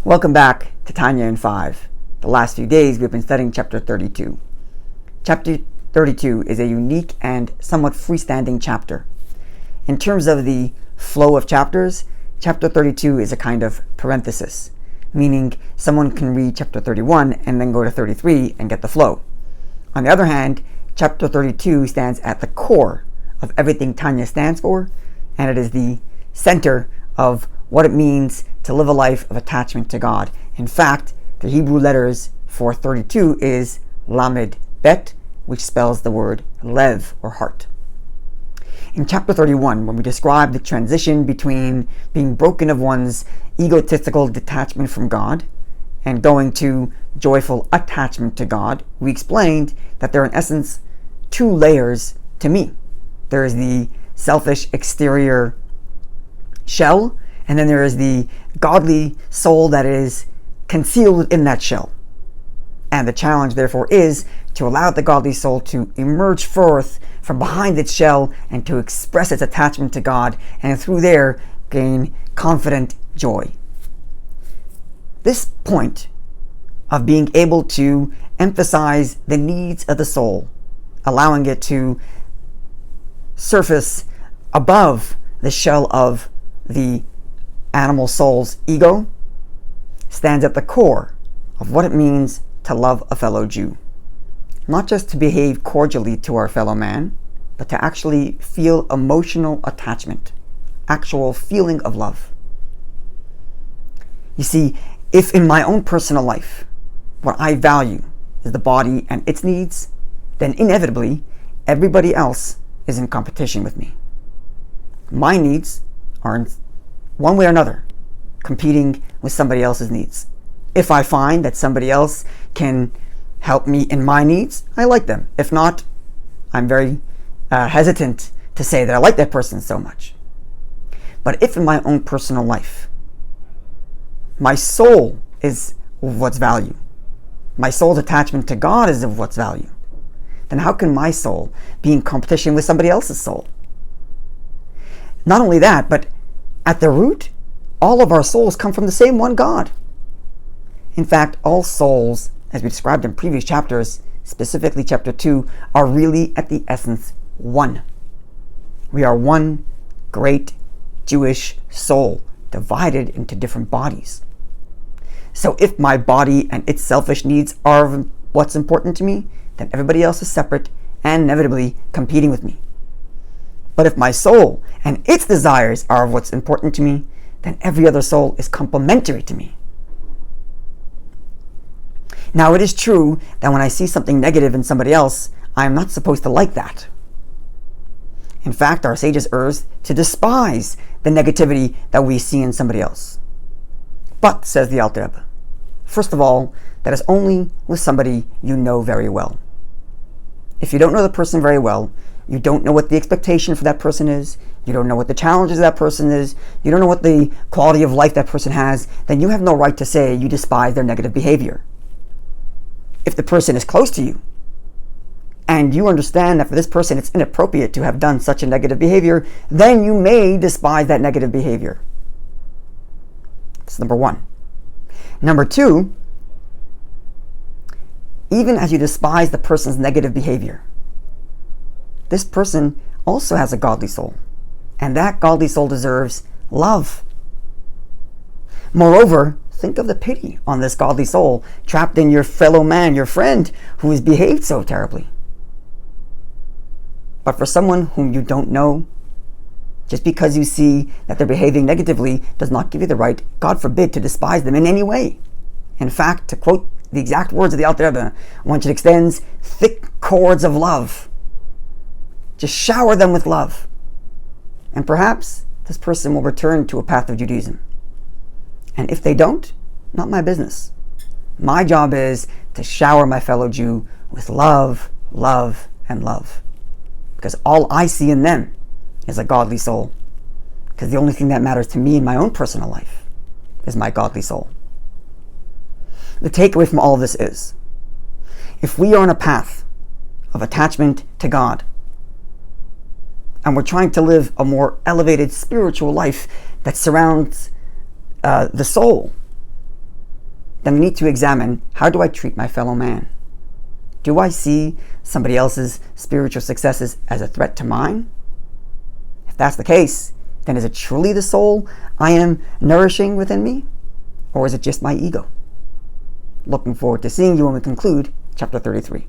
Welcome back to Tanya in 5. The last few days we've been studying chapter 32. Chapter 32 is a unique and somewhat freestanding chapter. In terms of the flow of chapters, chapter 32 is a kind of parenthesis, meaning someone can read chapter 31 and then go to 33 and get the flow. On the other hand, chapter 32 stands at the core of everything Tanya stands for, and it is the center of what it means to live a life of attachment to God. In fact, the Hebrew letters for 32 is Lamed Bet, which spells the word Lev, or heart. In chapter 31, when we describe the transition between being broken of one's egotistical detachment from God and going to joyful attachment to God, we explained that there are in essence two layers to me. There is the selfish exterior shell, and then there is the godly soul that is concealed within that shell. And the challenge, therefore, is to allow the godly soul to emerge forth from behind its shell and to express its attachment to God, and through there gain confident joy. This point of being able to emphasize the needs of the soul, allowing it to surface above the shell of the animal soul's ego, stands at the core of what it means to love a fellow Jew. Not just to behave cordially to our fellow man, but to actually feel emotional attachment, actual feeling of love. You see, if in my own personal life, what I value is the body and its needs, then inevitably, everybody else is in competition with me. My needs are in one way or another competing with somebody else's needs. If I find that somebody else can help me in my needs, I like them. If not, I'm very hesitant to say that I like that person so much. But if in my own personal life, my soul is of what's value, my soul's attachment to God is of what's value, then how can my soul be in competition with somebody else's soul? Not only that, but at the root, all of our souls come from the same one God. In fact, all souls, as we described in previous chapters, specifically chapter 2, are really at the essence one. We are one great Jewish soul, divided into different bodies. So if my body and its selfish needs are what's important to me, then everybody else is separate and inevitably competing with me. But if my soul and its desires are what's important to me, then every other soul is complementary to me. Now, it is true that when I see something negative in somebody else, I am not supposed to like that. In fact, our sages urge to despise the negativity that we see in somebody else. But, says the Alter Rebbe, first of all, that is only with somebody you know very well. If you don't know the person very well, you don't know what the expectation for that person is, you don't know what the challenges of that person is, you don't know what the quality of life that person has, then you have no right to say you despise their negative behavior. If the person is close to you, and you understand that for this person it's inappropriate to have done such a negative behavior, then you may despise that negative behavior. That's number one. Number two, even as you despise the person's negative behavior, this person also has a godly soul, and that godly soul deserves love. Moreover, think of the pity on this godly soul trapped in your fellow man, your friend, who has behaved so terribly. But for someone whom you don't know, just because you see that they're behaving negatively does not give you the right, God forbid, to despise them in any way. In fact, to quote the exact words of the Alter Rebbe, one should extend thick cords of love. Just shower them with love. And perhaps this person will return to a path of Judaism. And if they don't, not my business. My job is to shower my fellow Jew with love, love, and love. Because all I see in them is a godly soul. Because the only thing that matters to me in my own personal life is my godly soul. The takeaway from all of this is, if we are on a path of attachment to God, and we're trying to live a more elevated spiritual life that surrounds the soul, then we need to examine, how do I treat my fellow man? Do I see somebody else's spiritual successes as a threat to mine? If that's the case, then is it truly the soul I am nourishing within me? Or is it just my ego? Looking forward to seeing you when we conclude chapter 33.